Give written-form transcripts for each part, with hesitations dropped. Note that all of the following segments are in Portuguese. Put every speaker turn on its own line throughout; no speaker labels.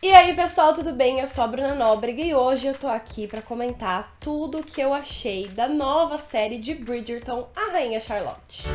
E aí pessoal, tudo bem? Eu sou a Bruna Nóbrega e hoje eu tô aqui pra comentar tudo o que eu achei da nova série de Bridgerton, A Rainha Charlotte.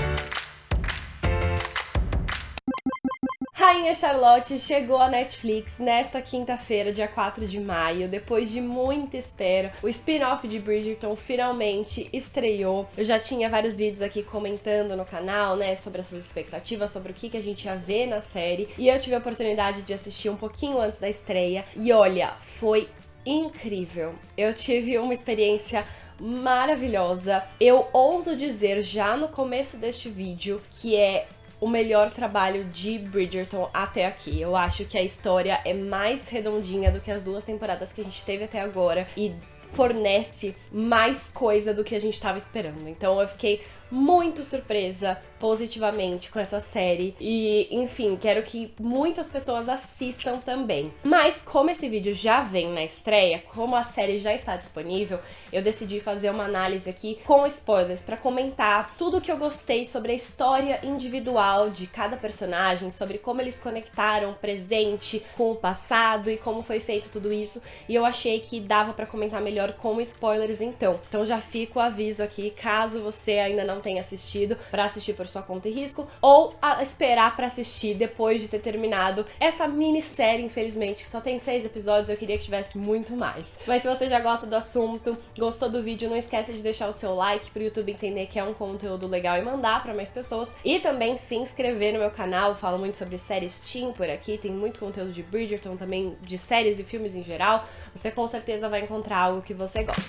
Rainha Charlotte chegou à Netflix nesta quinta-feira, dia 4 de maio, depois de muita espera. O spin-off de Bridgerton finalmente estreou. Eu já tinha vários vídeos aqui comentando no canal, né, sobre essas expectativas, sobre o que a gente ia ver na série. E eu tive a oportunidade de assistir um pouquinho antes da estreia. E olha, foi incrível. Eu tive uma experiência maravilhosa. Eu ouso dizer já no começo deste vídeo que é o melhor trabalho de Bridgerton até aqui. Eu acho que a história é mais redondinha do que as duas temporadas que a gente teve até agora e fornece mais coisa do que a gente tava esperando. Então eu fiquei muito surpresa positivamente com essa série e, enfim, quero que muitas pessoas assistam também. Mas como esse vídeo já vem na estreia, como a série já está disponível, eu decidi fazer uma análise aqui com spoilers para comentar tudo que eu gostei sobre a história individual de cada personagem, sobre como eles conectaram o presente com o passado e como foi feito tudo isso. E eu achei que dava para comentar melhor com spoilers então. Então já fica o aviso aqui, caso você ainda não tenha assistido, para assistir por sua conta e risco, ou esperar pra assistir depois de ter terminado essa minissérie, infelizmente, que só tem 6 episódios, eu queria que tivesse muito mais. Mas se você já gosta do assunto, gostou do vídeo, não esquece de deixar o seu like pro YouTube entender que é um conteúdo legal e mandar pra mais pessoas. E também se inscrever no meu canal, eu falo muito sobre séries teen por aqui, tem muito conteúdo de Bridgerton, também de séries e filmes em geral. Você com certeza vai encontrar algo que você gosta.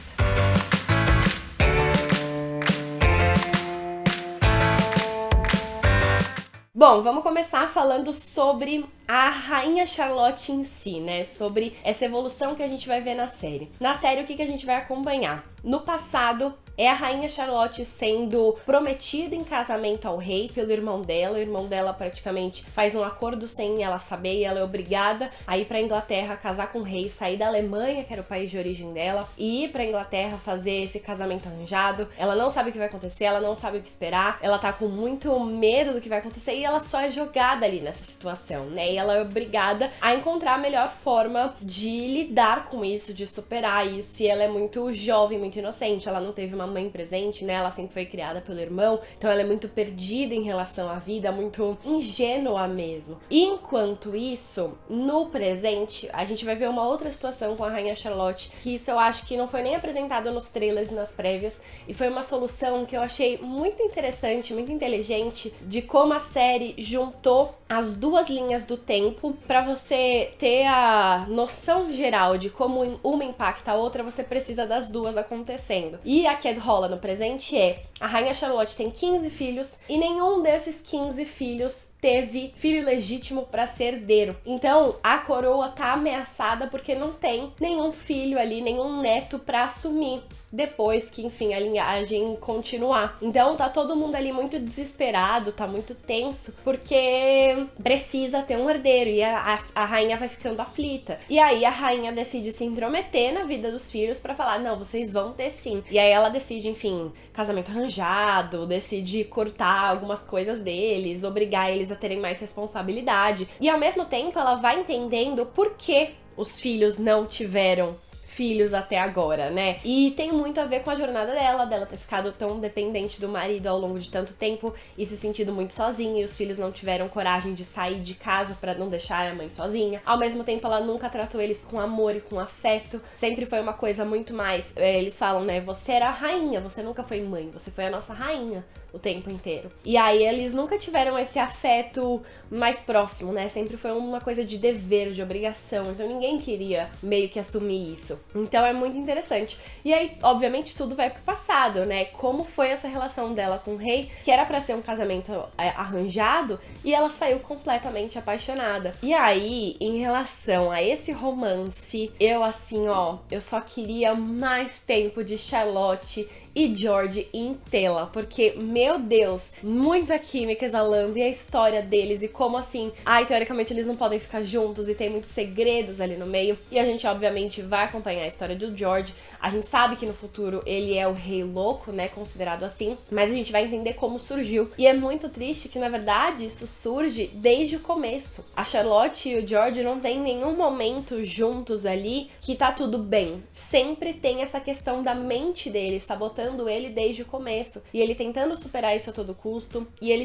Bom, vamos começar falando sobre a Rainha Charlotte em si, né? Sobre essa evolução que a gente vai ver na série. Na série, o que a gente vai acompanhar? No passado, é a Rainha Charlotte sendo prometida em casamento ao rei pelo irmão dela. O irmão dela praticamente faz um acordo sem ela saber e ela é obrigada a ir pra Inglaterra casar com o rei, sair da Alemanha, que era o país de origem dela, e ir pra Inglaterra fazer esse casamento arranjado. Ela não sabe o que vai acontecer, ela não sabe o que esperar, ela tá com muito medo do que vai acontecer e ela só é jogada ali nessa situação, né? E ela é obrigada a encontrar a melhor forma de lidar com isso, de superar isso. E ela é muito jovem, muito inocente, ela não teve uma mãe presente, né? Ela sempre foi criada pelo irmão, então ela é muito perdida em relação à vida, muito ingênua mesmo. E enquanto isso, no presente, a gente vai ver uma outra situação com a Rainha Charlotte, que isso eu acho que não foi nem apresentado nos trailers e nas prévias, e foi uma solução que eu achei muito interessante, muito inteligente, de como a série juntou as duas linhas do tempo pra você ter a noção geral de como uma impacta a outra, você precisa das duas acontecendo. E a que rola no presente é: a Rainha Charlotte tem 15 filhos e nenhum desses 15 filhos teve filho legítimo pra ser herdeiro. Então a coroa tá ameaçada porque não tem nenhum filho ali, nenhum neto pra assumir depois que, enfim, a linhagem continuar. Então tá todo mundo ali muito desesperado, tá muito tenso, porque precisa ter um herdeiro e a rainha vai ficando aflita. E aí a rainha decide se intrometer na vida dos filhos pra falar: não, vocês vão ter sim. E aí ela decide, enfim, casamento arranjado, decide cortar algumas coisas deles, obrigar eles a terem mais responsabilidade. E ao mesmo tempo ela vai entendendo por que os filhos não tiveram filhos até agora, né? E tem muito a ver com a jornada dela ter ficado tão dependente do marido ao longo de tanto tempo e se sentido muito sozinha, e os filhos não tiveram coragem de sair de casa pra não deixar a mãe sozinha. Ao mesmo tempo, ela nunca tratou eles com amor e com afeto, sempre foi uma coisa muito mais, eles falam, né, você era a rainha, você nunca foi mãe, você foi a nossa rainha o tempo inteiro. E aí eles nunca tiveram esse afeto mais próximo, né? Sempre foi uma coisa de dever, de obrigação. Então ninguém queria meio que assumir isso. Então é muito interessante. E aí, obviamente, tudo vai pro passado, né? Como foi essa relação dela com o rei, que era pra ser um casamento arranjado, e ela saiu completamente apaixonada. E aí, em relação a esse romance, eu assim, ó, eu só queria mais tempo de Charlotte e George em tela, porque, meu Deus, muita química exalando, e a história deles, e como assim, teoricamente eles não podem ficar juntos, e tem muitos segredos ali no meio, e a gente obviamente vai acompanhar a história do George. A gente sabe que no futuro ele é o rei louco, né, considerado assim, mas a gente vai entender como surgiu, e é muito triste que na verdade isso surge desde o começo. A Charlotte e o George não tem nenhum momento juntos ali que tá tudo bem. Sempre tem essa questão da mente dele, sabotando ele desde o começo. E ele tentando superar isso a todo custo, e ele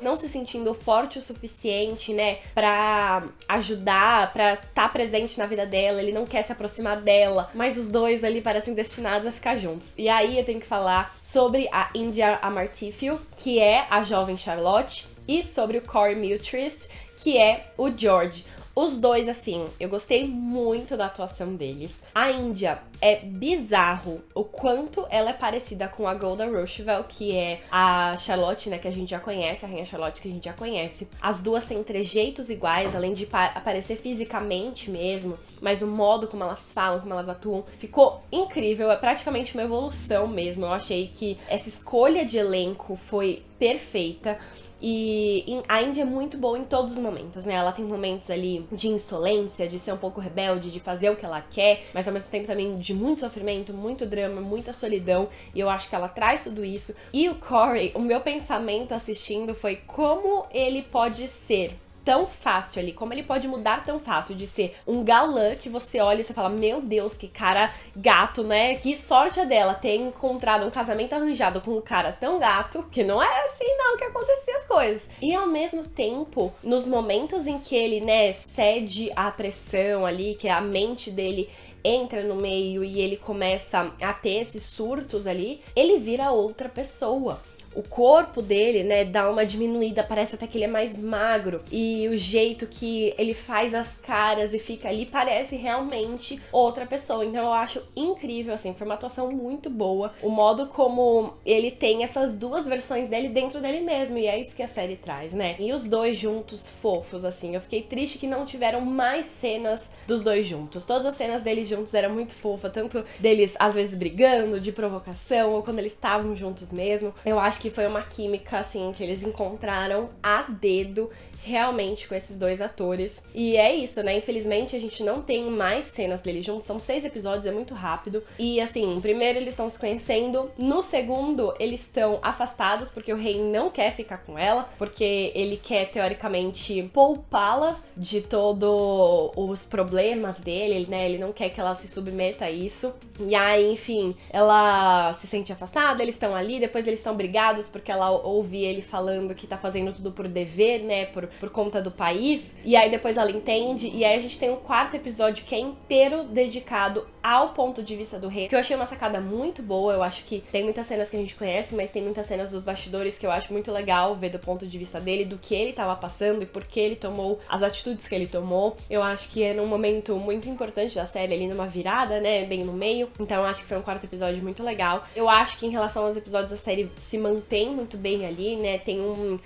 não se sentindo forte o suficiente, né, pra ajudar, pra tá presente na vida dela. Ele não quer se aproximar dela, mas os dois ali parecem destinados a ficar juntos. E aí eu tenho que falar sobre a India Amartya, que é a jovem Charlotte, e sobre o Corey Miltrist, que é o George. Os dois, assim, eu gostei muito da atuação deles. A India é bizarro o quanto ela é parecida com a Golda Rosheuvel, que é a Charlotte, né, que a gente já conhece, a Rainha Charlotte que a gente já conhece. As duas têm trejeitos iguais, além de aparecer fisicamente mesmo, mas o modo como elas falam, como elas atuam, ficou incrível. É praticamente uma evolução mesmo. Eu achei que essa escolha de elenco foi perfeita. E a Indy é muito boa em todos os momentos, né? Ela tem momentos ali de insolência, de ser um pouco rebelde, de fazer o que ela quer, mas ao mesmo tempo também de muito sofrimento, muito drama, muita solidão, e eu acho que ela traz tudo isso. E o Corey, o meu pensamento assistindo foi como ele pode ser tão fácil ali, como ele pode mudar tão fácil de ser um galã que você olha e você fala, meu Deus, que cara gato, né? Que sorte a dela ter encontrado um casamento arranjado com um cara tão gato, que não era assim não que acontecia as coisas. E ao mesmo tempo, nos momentos em que ele, né, cede à pressão ali, que a mente dele entra no meio e ele começa a ter esses surtos ali, ele vira outra pessoa. O corpo dele, né, dá uma diminuída, parece até que ele é mais magro. E o jeito que ele faz as caras e fica ali parece realmente outra pessoa. Então eu acho incrível, assim, foi uma atuação muito boa. O modo como ele tem essas duas versões dele dentro dele mesmo. E é isso que a série traz, né? E os dois juntos fofos, assim. Eu fiquei triste que não tiveram mais cenas dos dois juntos. Todas as cenas deles juntos eram muito fofas. Tanto deles, às vezes, brigando, de provocação, ou quando eles estavam juntos mesmo. Eu acho que foi uma química, assim, que eles encontraram a dedo realmente com esses dois atores. E é isso, né? Infelizmente, a gente não tem mais cenas deles juntos. São 6 episódios, é muito rápido. E, assim, no primeiro eles estão se conhecendo. No segundo, eles estão afastados, porque o rei não quer ficar com ela. Porque ele quer, teoricamente, poupá-la de todos os problemas dele, né? Ele não quer que ela se submeta a isso. E aí, enfim, ela se sente afastada, eles estão ali, depois eles são brigados porque ela ouve ele falando que tá fazendo tudo por dever, né? Por conta do país. E aí depois ela entende. E aí a gente tem o 4º episódio que é inteiro dedicado ao ponto de vista do rei, que eu achei uma sacada muito boa. Eu acho que tem muitas cenas que a gente conhece, mas tem muitas cenas dos bastidores que eu acho muito legal ver do ponto de vista dele, do que ele tava passando e por que ele tomou as atitudes que ele tomou. Eu acho que é num momento muito importante da série, ali numa virada, né, bem no meio. Então eu acho que foi um 4º episódio muito legal. Eu acho que em relação aos episódios, a série se mantém muito bem ali, né, tem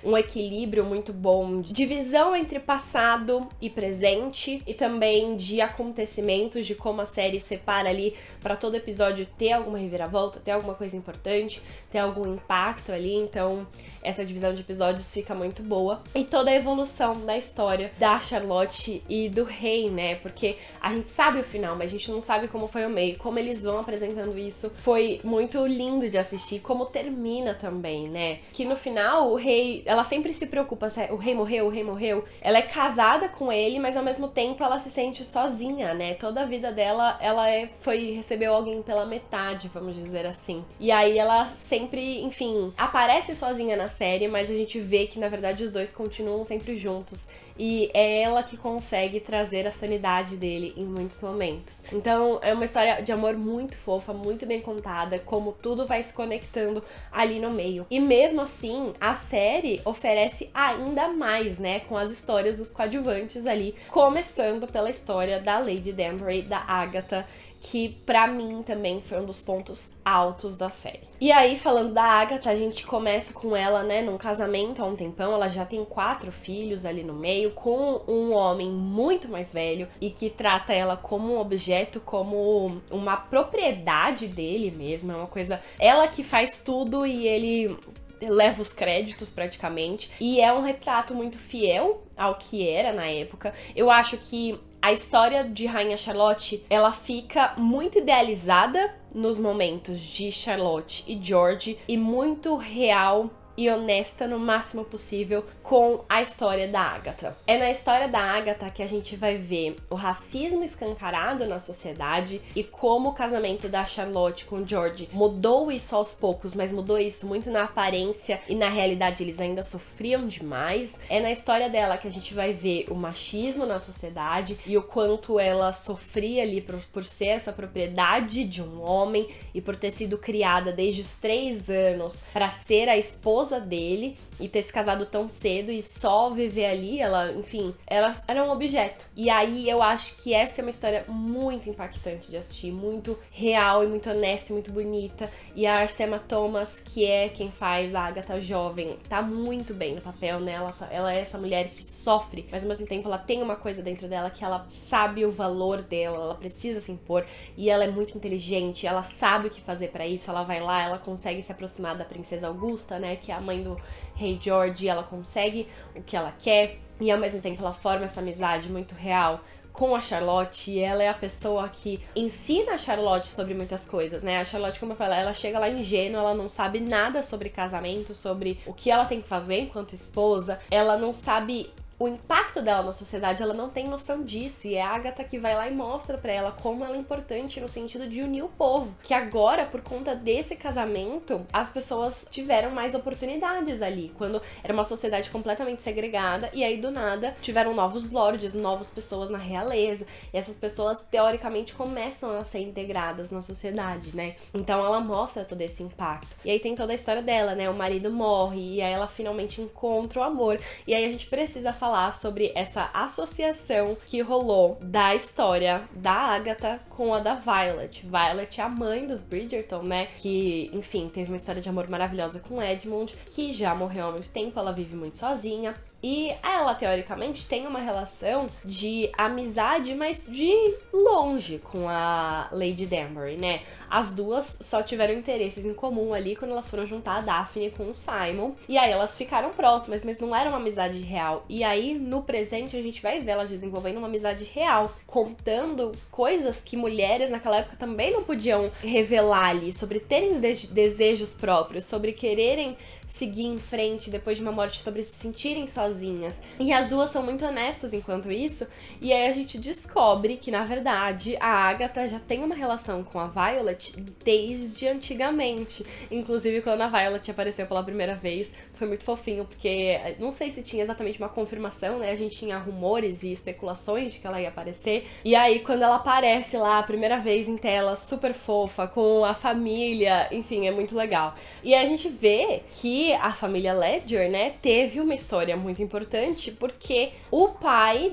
um equilíbrio muito bom de divisão entre passado e presente, e também de acontecimentos, de como a série separa ali pra todo episódio ter alguma reviravolta, ter alguma coisa importante, ter algum impacto ali. Então essa divisão de episódios fica muito boa. E toda a evolução da história da Charlotte e do rei, né, porque a gente sabe o final, mas a gente não sabe como foi o meio, como eles vão apresentando isso. Foi muito lindo de assistir, como termina também, né, que no final o rei, ela sempre se preocupa se o rei morreu, o rei morreu. Ela é casada com ele, mas ao mesmo tempo ela se sente sozinha, né, toda a vida dela, recebeu alguém pela metade, vamos dizer assim. E aí ela sempre, enfim, aparece sozinha na série, mas a gente vê que na verdade os dois continuam sempre juntos. E é ela que consegue trazer a sanidade dele em muitos momentos. Então é uma história de amor muito fofa, muito bem contada, como tudo vai se conectando ali no meio. E mesmo assim, a série oferece ainda mais, né, com as histórias dos coadjuvantes ali, começando pela história da Lady Danbury, da Agatha, que pra mim também foi um dos pontos altos da série. E aí, falando da Agatha, a gente começa com ela, né, num casamento há um tempão, ela já tem 4 filhos ali no meio, com um homem muito mais velho e que trata ela como um objeto, como uma propriedade dele mesmo, é uma coisa, ela que faz tudo e ele leva os créditos praticamente, e é um retrato muito fiel ao que era na época. Eu acho que a história de Rainha Charlotte, ela fica muito idealizada nos momentos de Charlotte e George e muito real e honesta no máximo possível com a história da Agatha. É na história da Agatha que a gente vai ver o racismo escancarado na sociedade e como o casamento da Charlotte com George mudou isso aos poucos, mas mudou isso muito na aparência e na realidade eles ainda sofriam demais. É na história dela que a gente vai ver o machismo na sociedade e o quanto ela sofria ali por ser essa propriedade de um homem e por ter sido criada desde os 3 anos para ser a esposa dele e ter se casado tão cedo e só viver ali, ela, enfim, ela era um objeto. E aí eu acho que essa é uma história muito impactante de assistir, muito real e muito honesta e muito bonita. E a Arsema Thomas, que é quem faz a Agatha jovem, tá muito bem no papel, né? Ela é essa mulher que sofre, mas ao mesmo tempo ela tem uma coisa dentro dela que ela sabe o valor dela, ela precisa se impor e ela é muito inteligente, ela sabe o que fazer pra isso, ela vai lá, ela consegue se aproximar da princesa Augusta, né, que é a mãe do rei George, ela consegue o que ela quer e ao mesmo tempo ela forma essa amizade muito real com a Charlotte, e ela é a pessoa que ensina a Charlotte sobre muitas coisas, né? A Charlotte, como eu falei, ela chega lá ingênua, ela não sabe nada sobre casamento, sobre o que ela tem que fazer enquanto esposa, ela não sabe o impacto dela na sociedade, ela não tem noção disso, e é a Agatha que vai lá e mostra pra ela como ela é importante no sentido de unir o povo, que agora, por conta desse casamento, as pessoas tiveram mais oportunidades ali, quando era uma sociedade completamente segregada, e aí do nada tiveram novos lords, novas pessoas na realeza, e essas pessoas teoricamente começam a ser integradas na sociedade, né? Então ela mostra todo esse impacto. E aí tem toda a história dela, né? O marido morre, e aí ela finalmente encontra o amor, e aí a gente precisa falar sobre essa associação que rolou da história da Agatha com a da Violet. Violet é a mãe dos Bridgerton, né? Que, enfim, teve uma história de amor maravilhosa com Edmund, que já morreu há muito tempo, ela vive muito sozinha. E ela, teoricamente, tem uma relação de amizade, mas de longe com a Lady Danbury, né? As duas só tiveram interesses em comum ali quando elas foram juntar a Daphne com o Simon. E aí elas ficaram próximas, mas não era uma amizade real. E aí, no presente, a gente vai ver elas desenvolvendo uma amizade real, contando coisas que mulheres naquela época também não podiam revelar ali, sobre terem desejos próprios, sobre quererem seguir em frente depois de uma morte, sobre se sentirem sozinhas. E as duas são muito honestas enquanto isso, e aí a gente descobre que, na verdade, a Agatha já tem uma relação com a Violet desde antigamente. Inclusive, quando a Violet apareceu pela primeira vez, foi muito fofinho, porque não sei se tinha exatamente uma confirmação, né? A gente tinha rumores e especulações de que ela ia aparecer. E aí, quando ela aparece lá a primeira vez em tela, super fofa, com a família, enfim, é muito legal. E aí a gente vê que a família Ledger, né, teve uma história muito importante, porque o pai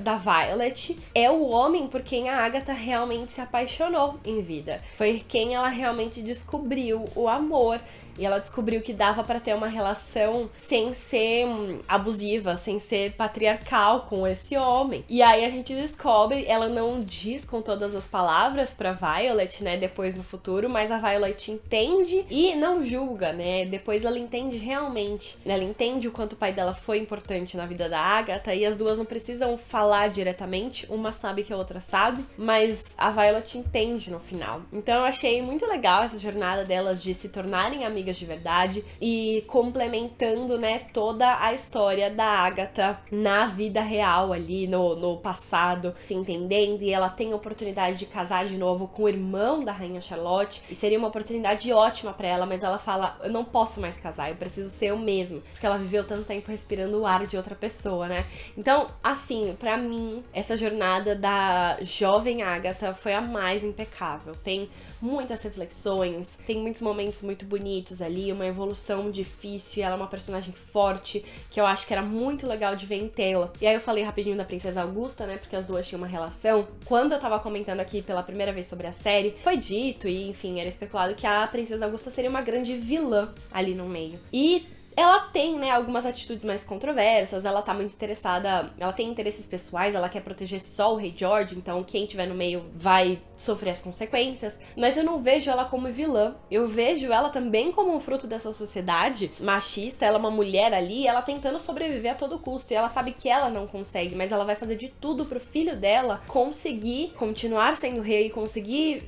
da Violet é o homem por quem a Agatha realmente se apaixonou em vida. Foi quem ela realmente descobriu o amor. E ela descobriu que dava pra ter uma relação sem ser abusiva, sem ser patriarcal com esse homem. E aí a gente descobre, ela não diz com todas as palavras pra Violet, né, depois no futuro, mas a Violet entende e não julga, né, depois ela entende realmente. Ela entende o quanto o pai dela foi importante na vida da Agatha, e as duas não precisam falar diretamente, uma sabe que a outra sabe, mas a Violet entende no final. Então eu achei muito legal essa jornada delas de se tornarem amigas de verdade e complementando, né, toda a história da Agatha na vida real ali, no passado, se entendendo, e ela tem a oportunidade de casar de novo com o irmão da Rainha Charlotte, e seria uma oportunidade ótima pra ela, mas ela fala, eu não posso mais casar, eu preciso ser eu mesma, porque ela viveu tanto tempo respirando o ar de outra pessoa, né? Então, assim, pra mim, essa jornada da jovem Agatha foi a mais impecável. Tem muitas reflexões, tem muitos momentos muito bonitos, momentos ali, uma evolução difícil, e ela é uma personagem forte, que eu acho que era muito legal de ver em tela. E aí eu falei rapidinho da Princesa Augusta, né, porque as duas tinham uma relação. Quando eu tava comentando aqui pela primeira vez sobre a série, foi dito, e enfim, era especulado que a Princesa Augusta seria uma grande vilã ali no meio. E ela tem, né, algumas atitudes mais controversas, ela tá muito interessada, ela tem interesses pessoais, ela quer proteger só o Rei George, então quem tiver no meio vai sofrer as consequências, mas eu não vejo ela como vilã, eu vejo ela também como um fruto dessa sociedade machista, ela é uma mulher ali, ela tentando sobreviver a todo custo, e ela sabe que ela não consegue, mas ela vai fazer de tudo pro filho dela conseguir continuar sendo rei, conseguir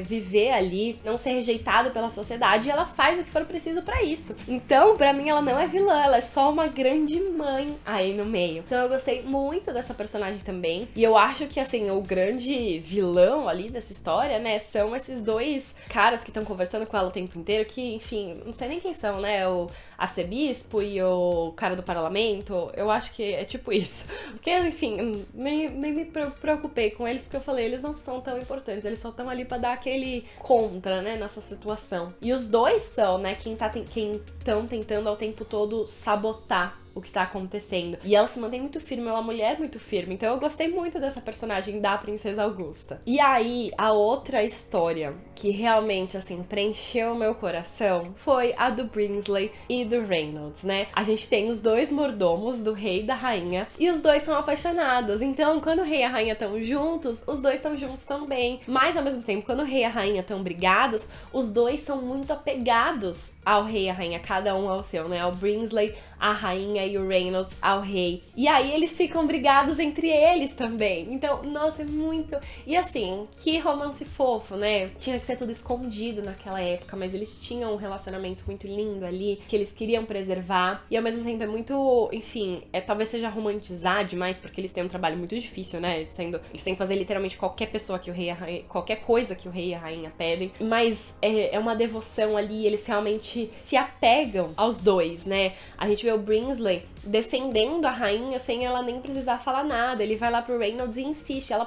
viver ali, não ser rejeitado pela sociedade, e ela faz o que for preciso pra isso. Então, pra mim, ela não é vilã, ela é só uma grande mãe aí no meio. Então eu gostei muito dessa personagem também, e eu acho que, assim, o grande vilão ali dessa história, né, são esses dois caras que estão conversando com ela o tempo inteiro, que, enfim, não sei nem quem são, né, o arcebispo e o cara do parlamento, eu acho que é tipo isso. Porque, enfim, nem me preocupei com eles, porque eu falei, eles não são tão importantes, eles só estão ali pra dar aquele contra, né, nessa situação. E os dois são, né, quem estão tentando ao tempo todo sabotar o que tá acontecendo. E ela se mantém muito firme, ela é uma mulher muito firme. Então eu gostei muito dessa personagem da Princesa Augusta. E aí, a outra história que realmente, assim, preencheu o meu coração foi a do Brinsley e do Reynolds, né? A gente tem os dois mordomos, do rei e da rainha, e os dois são apaixonados. Então, quando o rei e a rainha estão juntos, os dois estão juntos também. Mas, ao mesmo tempo, quando o rei e a rainha estão brigados, os dois são muito apegados ao rei e a rainha, cada um ao seu, né? O Brinsley, a rainha, e o Reynolds ao rei. E aí eles ficam brigados entre eles também. Então, nossa, é muito... E assim, que romance fofo, né? Tinha que ser tudo escondido naquela época, mas eles tinham um relacionamento muito lindo ali, que eles queriam preservar. E ao mesmo tempo é muito... Enfim, talvez seja romantizar demais, porque eles têm um trabalho muito difícil, né? Eles têm que fazer literalmente qualquer pessoa que o rei e a rainha... Qualquer coisa que o rei e a rainha pedem. Mas é uma devoção ali, eles realmente se apegam aos dois, né? A gente vê o Brinsley defendendo a rainha sem ela nem precisar falar nada. Ele vai lá pro Reynolds e insiste, ela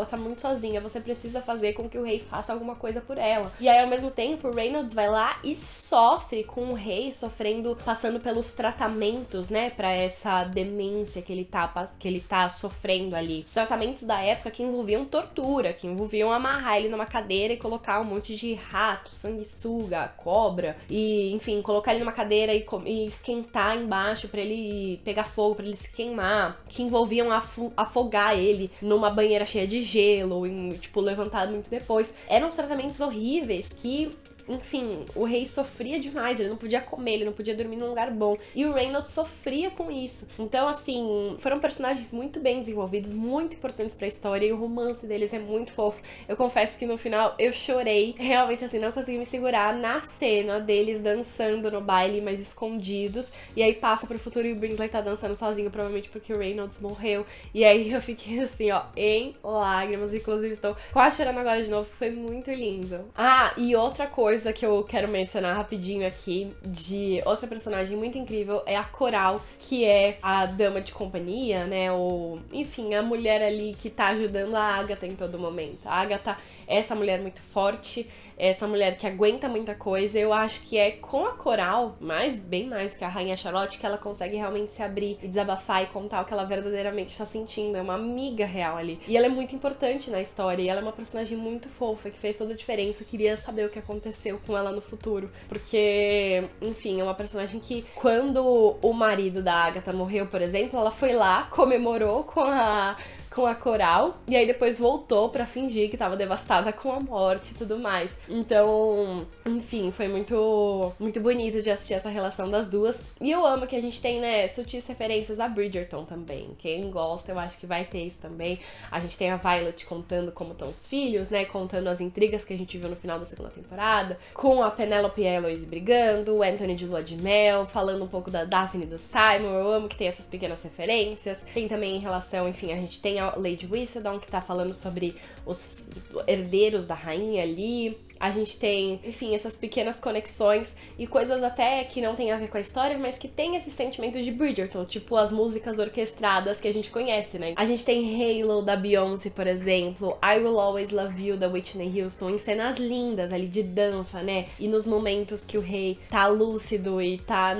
tá muito sozinha, você precisa fazer com que o rei faça alguma coisa por ela. E aí, ao mesmo tempo, o Reynolds vai lá e sofre com o rei, passando pelos tratamentos, né, pra essa demência que ele tá sofrendo ali. Os tratamentos da época que envolviam tortura, que envolviam amarrar ele numa cadeira e colocar um monte de rato, sanguessuga, cobra, e, enfim, colocar ele numa cadeira e esquentar embaixo pra ele pegar fogo, pra ele se queimar, que envolviam afogar ele numa banheira cheia de gelo e, tipo, levantado muito depois. Eram tratamentos horríveis que... Enfim, o rei sofria demais, ele não podia comer, ele não podia dormir num lugar bom. E o Reynolds sofria com isso. Então, assim, foram personagens muito bem desenvolvidos, muito importantes pra história, e o romance deles é muito fofo. Eu confesso que no final eu chorei, realmente, assim, não consegui me segurar na cena deles dançando no baile, mas escondidos. E aí passa pro futuro e o Brinsley tá dançando sozinho, provavelmente porque o Reynolds morreu. E aí eu fiquei assim, ó, em lágrimas. Inclusive, estou quase chorando agora de novo, foi muito lindo. Ah, e outra coisa que eu quero mencionar rapidinho aqui de outra personagem muito incrível é a Coral, que é a dama de companhia, né, enfim, a mulher ali que tá ajudando a Agatha em todo momento. A Agatha é essa mulher muito forte, essa mulher que aguenta muita coisa. Eu acho que é com a Coral, bem mais que a Rainha Charlotte, que ela consegue realmente se abrir e desabafar e contar o que ela verdadeiramente está sentindo. É uma amiga real ali. E ela é muito importante na história, e ela é uma personagem muito fofa, que fez toda a diferença. Eu queria saber o que aconteceu com ela no futuro, porque, enfim, é uma personagem que, quando o marido da Agatha morreu, por exemplo, ela foi lá, comemorou com a Coral, e aí depois voltou pra fingir que tava devastada com a morte e tudo mais. Então, enfim, foi muito, muito bonito de assistir essa relação das duas. E eu amo que a gente tem, né, sutis referências a Bridgerton também. Quem gosta, eu acho que vai ter isso também. A gente tem a Violet contando como estão os filhos, né, contando as intrigas que a gente viu no final da segunda temporada, com a Penelope e a Eloise brigando, o Anthony de lua de mel, falando um pouco da Daphne e do Simon. Eu amo que tem essas pequenas referências. Tem também em relação, enfim, a gente tem a Lady Whistledown, que tá falando sobre os herdeiros da rainha ali. A gente tem, enfim, essas pequenas conexões e coisas até que não tem a ver com a história, mas que tem esse sentimento de Bridgerton, tipo as músicas orquestradas que a gente conhece, né? A gente tem Halo, da Beyoncé, por exemplo, I Will Always Love You, da Whitney Houston, em cenas lindas ali de dança, né? E nos momentos que o rei tá lúcido e tá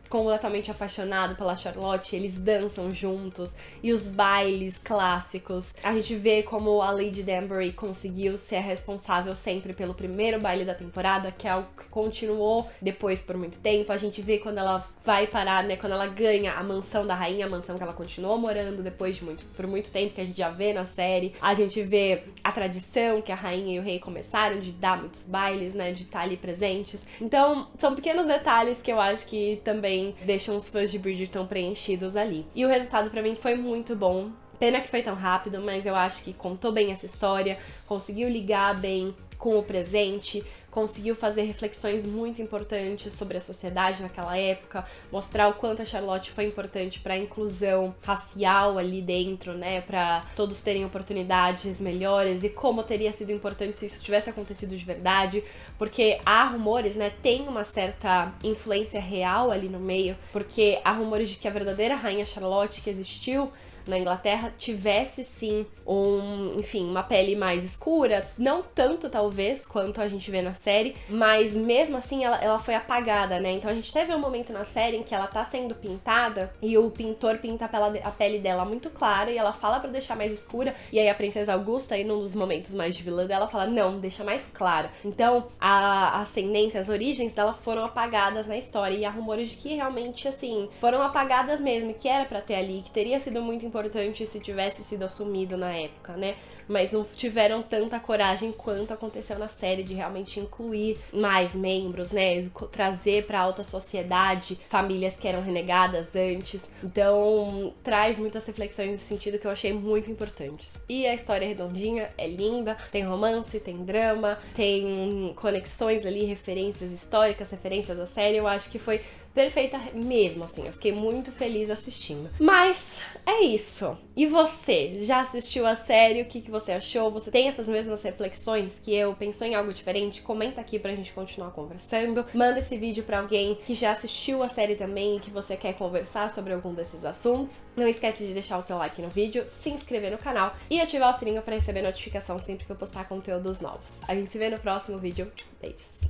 completamente apaixonado pela Charlotte, eles dançam juntos, e os bailes clássicos. A gente vê como a Lady Danbury conseguiu ser responsável sempre pelo primeiro baile da temporada, que é algo que continuou depois por muito tempo. A gente vê quando ela vai parar, né, quando ela ganha a mansão da rainha, a mansão que ela continuou morando depois de por muito tempo, que a gente já vê na série. A gente vê a tradição que a rainha e o rei começaram de dar muitos bailes, né, de estar ali presentes. Então, são pequenos detalhes que eu acho que também deixam os fãs de Bridgerton preenchidos ali. E o resultado pra mim foi muito bom. Pena que foi tão rápido, mas eu acho que contou bem essa história, conseguiu ligar bem com o presente, conseguiu fazer reflexões muito importantes sobre a sociedade naquela época, mostrar o quanto a Charlotte foi importante para a inclusão racial ali dentro, né, para todos terem oportunidades melhores, e como teria sido importante se isso tivesse acontecido de verdade, porque há rumores, né, tem uma certa influência real ali no meio, porque há rumores de que a verdadeira rainha Charlotte que existiu na Inglaterra tivesse sim uma pele mais escura, não tanto talvez quanto a gente vê na série, mas mesmo assim ela foi apagada, né? Então a gente teve um momento na série em que ela tá sendo pintada e o pintor pinta a pele dela muito clara e ela fala pra deixar mais escura, e aí a princesa Augusta, aí num dos momentos mais de vilã dela, fala não, deixa mais clara. Então a ascendência, as origens dela foram apagadas na história, e há rumores de que realmente assim foram apagadas mesmo, que era pra ter ali, que teria sido muito importante se tivesse sido assumido na época, né? Mas não tiveram tanta coragem quanto aconteceu na série de realmente incluir mais membros, né? Trazer pra alta sociedade famílias que eram renegadas antes. Então, traz muitas reflexões nesse sentido que eu achei muito importantes. E a história é redondinha, é linda, tem romance, tem drama, tem conexões ali, referências históricas, referências da série. Eu acho que foi perfeita mesmo, assim, eu fiquei muito feliz assistindo. Mas é isso. E você? Já assistiu a série? O que você achou? Você tem essas mesmas reflexões que eu? Pensou em algo diferente? Comenta aqui pra gente continuar conversando. Manda esse vídeo pra alguém que já assistiu a série também e que você quer conversar sobre algum desses assuntos. Não esquece de deixar o seu like no vídeo, se inscrever no canal e ativar o sininho pra receber notificação sempre que eu postar conteúdos novos. A gente se vê no próximo vídeo. Beijos!